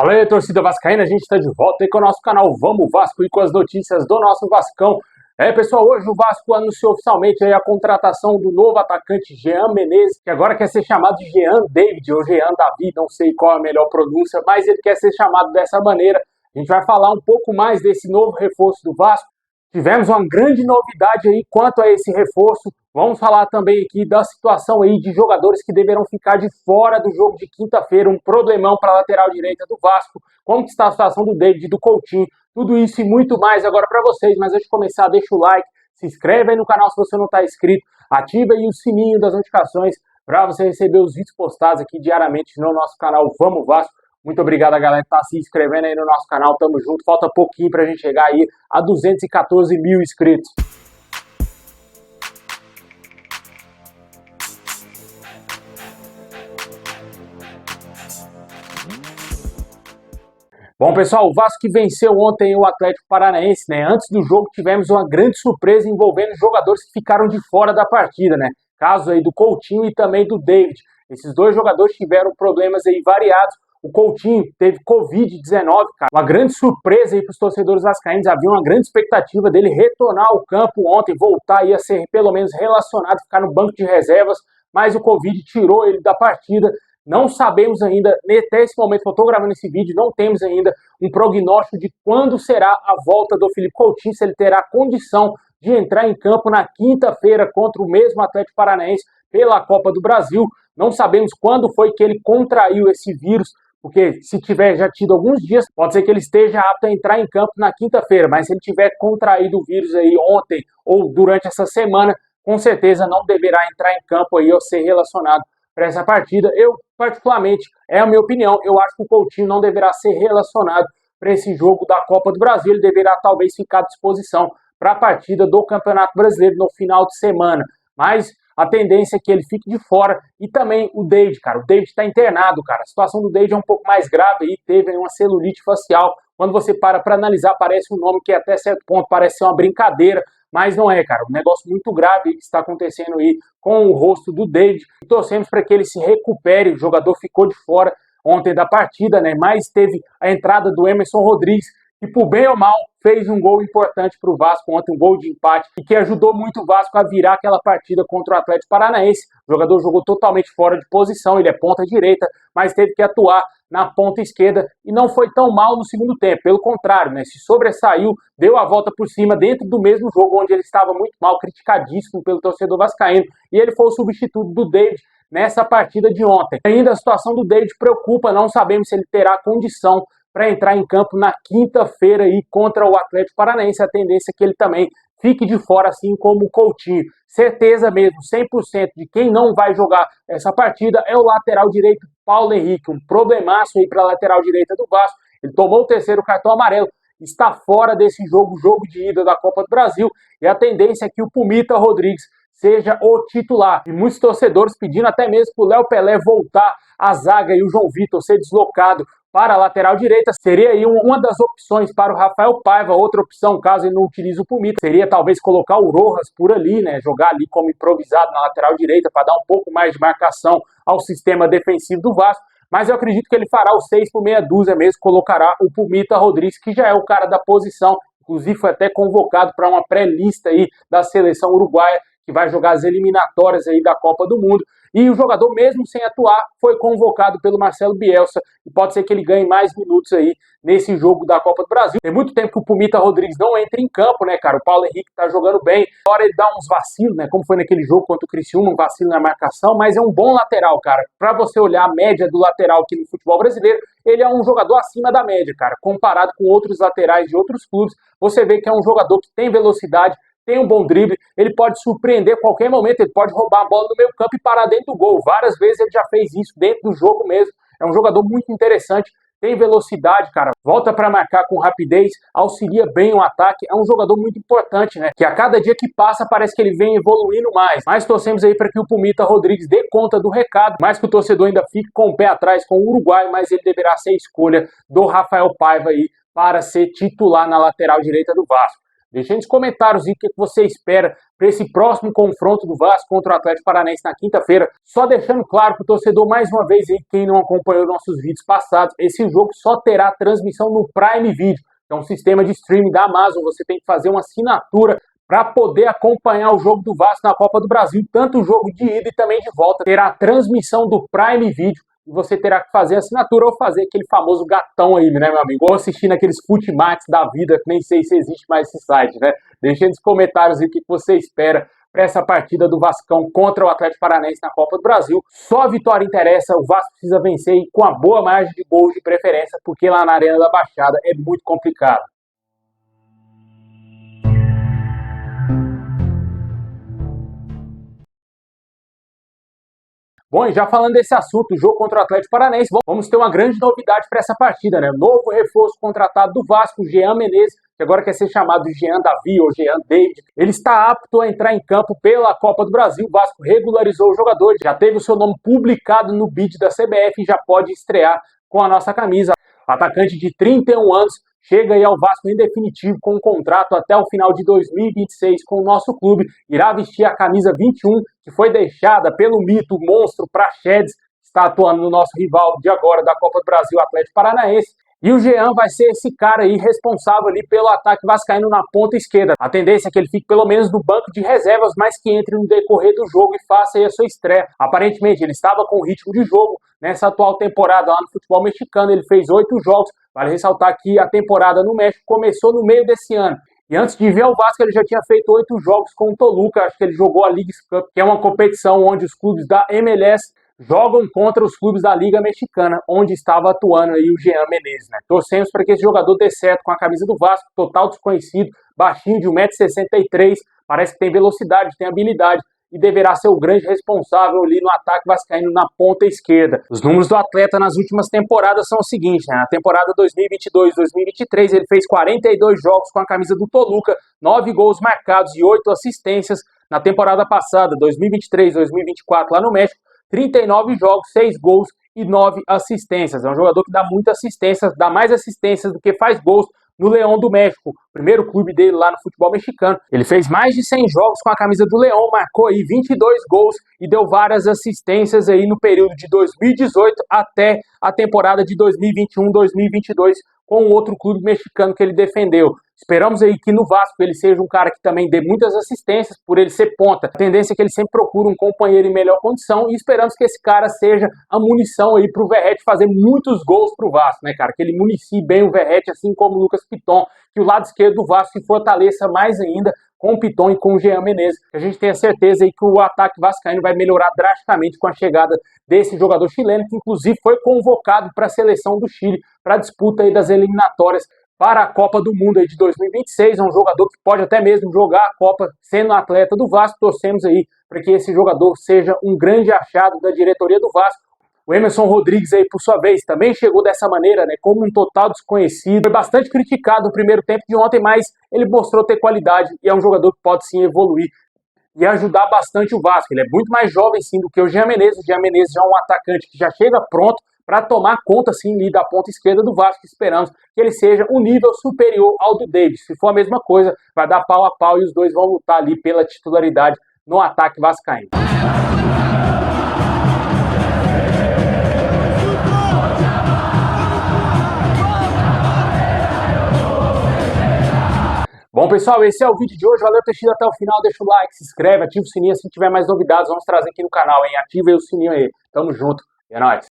Fala aí, torcida vascaína, a gente está de volta aí com o nosso canal Vamos Vasco e com as notícias do nosso Vascão. Pessoal, hoje o Vasco anunciou oficialmente aí a contratação do novo atacante Jean Menezes, que agora quer ser chamado de Jean David ou Jean David, não sei qual é a melhor pronúncia, mas ele quer ser chamado dessa maneira. A gente vai falar um pouco mais desse novo reforço do Vasco. Tivemos uma grande novidade aí quanto a esse reforço. Vamos falar também aqui da situação aí de jogadores que deverão ficar de fora do jogo de quinta-feira, um problemão para a lateral direita do Vasco, como que está a situação do David e do Coutinho, tudo isso e muito mais agora para vocês. Mas antes de começar, deixa o like, se inscreve aí no canal se você não está inscrito, ativa aí o sininho das notificações para você receber os vídeos postados aqui diariamente no nosso canal Vamos Vasco. Muito obrigado a galera que está se inscrevendo aí no nosso canal, tamo junto, falta pouquinho para a gente chegar aí a 214 mil inscritos. Bom, pessoal, o Vasco que venceu ontem o Atlético Paranaense, né? Antes do jogo tivemos uma grande surpresa envolvendo jogadores que ficaram de fora da partida, né? Caso aí do Coutinho e também do David. Esses dois jogadores tiveram problemas aí variados. O Coutinho teve Covid-19, cara. Uma grande surpresa aí para os torcedores vascaínos. Havia uma grande expectativa dele retornar ao campo ontem, voltar aí a ser pelo menos relacionado, ficar no banco de reservas, mas o Covid tirou ele da partida. Não sabemos ainda, até esse momento que eu estou gravando esse vídeo, não temos ainda um prognóstico de quando será a volta do Felipe Coutinho, se ele terá condição de entrar em campo na quinta-feira contra o mesmo Atlético Paranaense pela Copa do Brasil. Não sabemos quando foi que ele contraiu esse vírus, porque se tiver já tido alguns dias, pode ser que ele esteja apto a entrar em campo na quinta-feira, mas se ele tiver contraído o vírus aí ontem ou durante essa semana, com certeza não deverá entrar em campo aí ou ser relacionado para essa partida. Eu, particularmente, é a minha opinião, eu acho que o Coutinho não deverá ser relacionado para esse jogo da Copa do Brasil, ele deverá talvez ficar à disposição para a partida do Campeonato Brasileiro no final de semana, mas a tendência é que ele fique de fora. E também o David, cara, o David está internado, cara, a situação do David é um pouco mais grave, aí teve uma celulite facial. Quando você para analisar, parece um nome que até certo ponto parece ser uma brincadeira, mas não é, cara. Um negócio muito grave que está acontecendo aí com o rosto do David. Torcemos para que ele se recupere. O jogador ficou de fora ontem da partida, né? Mas teve a entrada do Emerson Rodrigues, que por bem ou mal fez um gol importante para o Vasco ontem, um gol de empate, e que ajudou muito o Vasco a virar aquela partida contra o Atlético Paranaense. O jogador jogou totalmente fora de posição, ele é ponta direita, mas teve que atuar na ponta esquerda e não foi tão mal no segundo tempo, pelo contrário, né? Se sobressaiu, deu a volta por cima dentro do mesmo jogo onde ele estava muito mal, criticadíssimo pelo torcedor vascaíno, e ele foi o substituto do David nessa partida de ontem. Ainda a situação do David preocupa, não sabemos se ele terá condição para entrar em campo na quinta-feira aí contra o Atlético Paranaense. A tendência é que ele também fique de fora, assim como o Coutinho. Certeza mesmo, 100% de quem não vai jogar essa partida é o lateral direito Paulo Henrique, um problemaço aí para a lateral direita do Vasco. Ele tomou o terceiro cartão amarelo, está fora desse jogo de ida da Copa do Brasil, e a tendência é que o Pumita Rodrigues seja o titular. E muitos torcedores pedindo até mesmo para o Léo Pelé voltar à zaga e o João Vitor ser deslocado para a lateral direita. Seria aí uma das opções para o Rafael Paiva. Outra opção, caso ele não utilize o Pumita, seria talvez colocar o Rojas por ali, né? Jogar ali como improvisado na lateral direita para dar um pouco mais de marcação ao sistema defensivo do Vasco. Mas eu acredito que ele fará o 6 por meia dúzia mesmo, colocará o Pumita Rodrigues, que já é o cara da posição, inclusive foi até convocado para uma pré-lista aí da seleção uruguaia, que vai jogar as eliminatórias aí da Copa do Mundo. E o jogador, mesmo sem atuar, foi convocado pelo Marcelo Bielsa, e pode ser que ele ganhe mais minutos aí nesse jogo da Copa do Brasil. Tem muito tempo que o Pumita Rodrigues não entra em campo, né, cara? O Paulo Henrique tá jogando bem. Na hora ele dá uns vacilos, né, como foi naquele jogo contra o Criciúma, um vacilo na marcação, mas é um bom lateral, cara. Pra você olhar a média do lateral aqui no futebol brasileiro, ele é um jogador acima da média, cara. Comparado com outros laterais de outros clubes, você vê que é um jogador que tem velocidade, tem um bom drible, ele pode surpreender a qualquer momento, ele pode roubar a bola no meio campo e parar dentro do gol. Várias vezes ele já fez isso dentro do jogo mesmo. É um jogador muito interessante, tem velocidade, cara, volta para marcar com rapidez, auxilia bem o ataque, é um jogador muito importante, né? Que a cada dia que passa parece que ele vem evoluindo mais. Mas torcemos aí para que o Pumita Rodrigues dê conta do recado, mais que o torcedor ainda fique com o pé atrás com o Uruguai, mas ele deverá ser a escolha do Rafael Paiva aí para ser titular na lateral direita do Vasco. Deixa aí nos comentários o que você espera para esse próximo confronto do Vasco contra o Atlético Paranaense na quinta-feira. Só deixando claro para o torcedor, mais uma vez, aí, quem não acompanhou nossos vídeos passados, esse jogo só terá transmissão no Prime Video. Então, um sistema de streaming da Amazon, você tem que fazer uma assinatura para poder acompanhar o jogo do Vasco na Copa do Brasil, tanto o jogo de ida e também de volta. Terá a transmissão do Prime Video e você terá que fazer a assinatura ou fazer aquele famoso gatão aí, né, meu amigo? Ou assistir naqueles Futimax da vida, que nem sei se existe mais esse site, né? Deixa aí nos comentários aí o que você espera para essa partida do Vascão contra o Atlético Paranaense na Copa do Brasil. Só a vitória interessa, o Vasco precisa vencer e com a boa margem de gols de preferência, porque lá na Arena da Baixada é muito complicado. Bom, e já falando desse assunto, o jogo contra o Atlético Paranaense, vamos ter uma grande novidade para essa partida, né? Novo reforço contratado do Vasco, Jean Menezes, que agora quer ser chamado de Jean Davi ou Jean David. Ele está apto a entrar em campo pela Copa do Brasil. O Vasco regularizou o jogador, já teve o seu nome publicado no bid da CBF e já pode estrear com a nossa camisa. Atacante de 31 anos, chega aí ao Vasco em definitivo com um contrato até o final de 2026 com o nosso clube. Irá vestir a camisa 21, que foi deixada pelo mito monstro Praxedes, está atuando no nosso rival de agora da Copa do Brasil, Atlético Paranaense. E o Jean vai ser esse cara aí responsável ali pelo ataque vascaíno na ponta esquerda. A tendência é que ele fique pelo menos no banco de reservas, mas que entre no decorrer do jogo e faça aí a sua estreia. Aparentemente ele estava com ritmo de jogo nessa atual temporada lá no futebol mexicano. Ele fez 8 jogos. Vale ressaltar que a temporada no México começou no meio desse ano. E antes de vir ao Vasco, ele já tinha feito 8 jogos com o Toluca. Acho que ele jogou a Leagues Cup, que é uma competição onde os clubes da MLS jogam contra os clubes da Liga Mexicana, onde estava atuando aí o Jean Menezes, né? Torcemos para que esse jogador dê certo com a camisa do Vasco, total desconhecido, baixinho de 1,63 m, parece que tem velocidade, tem habilidade e deverá ser o grande responsável ali no ataque vascaíno na ponta esquerda. Os números do atleta nas últimas temporadas são os seguintes, né? Na temporada 2022-2023 ele fez 42 jogos com a camisa do Toluca, 9 gols marcados e 8 assistências. Na temporada passada, 2023-2024, lá no México, 39 jogos, 6 gols e 9 assistências. É um jogador que dá muita assistência, dá mais assistências do que faz gols no Leão do México, primeiro clube dele lá no futebol mexicano. Ele fez mais de 100 jogos com a camisa do Leão, marcou aí 22 gols e deu várias assistências aí no período de 2018 até a temporada de 2021-2022 com outro clube mexicano que ele defendeu. Esperamos aí que no Vasco ele seja um cara que também dê muitas assistências, por ele ser ponta. A tendência é que ele sempre procura um companheiro em melhor condição e esperamos que esse cara seja a munição aí pro Verratti fazer muitos gols pro Vasco, né, cara? Que ele municie bem o Verratti, assim como o Lucas Piton, que o lado esquerdo do Vasco se fortaleça mais ainda com o Piton e com o Jean Menezes. A gente tem a certeza aí que o ataque vascaíno vai melhorar drasticamente com a chegada desse jogador chileno, que inclusive foi convocado para a seleção do Chile, para a disputa aí das eliminatórias para a Copa do Mundo aí de 2026, é um jogador que pode até mesmo jogar a Copa sendo atleta do Vasco. Torcemos aí para que esse jogador seja um grande achado da diretoria do Vasco. O Emerson Rodrigues aí, por sua vez, também chegou dessa maneira, né, como um total desconhecido. Foi bastante criticado no primeiro tempo de ontem, mas ele mostrou ter qualidade e é um jogador que pode sim evoluir e ajudar bastante o Vasco. Ele é muito mais jovem sim do que o Jean Menezes. O Jean Menezes já é um atacante que já chega pronto para tomar conta, sim, da ponta esquerda do Vasco. Esperamos que ele seja um nível superior ao do David. Se for a mesma coisa, vai dar pau a pau e os dois vão lutar ali pela titularidade no ataque vascaíno. Bom, pessoal, esse é o vídeo de hoje. Valeu ter assistido até o final. Deixa o like, se inscreve, ativa o sininho. Se tiver mais novidades, vamos trazer aqui no canal, hein? Ativa aí o sininho aí. Tamo junto. É nóis.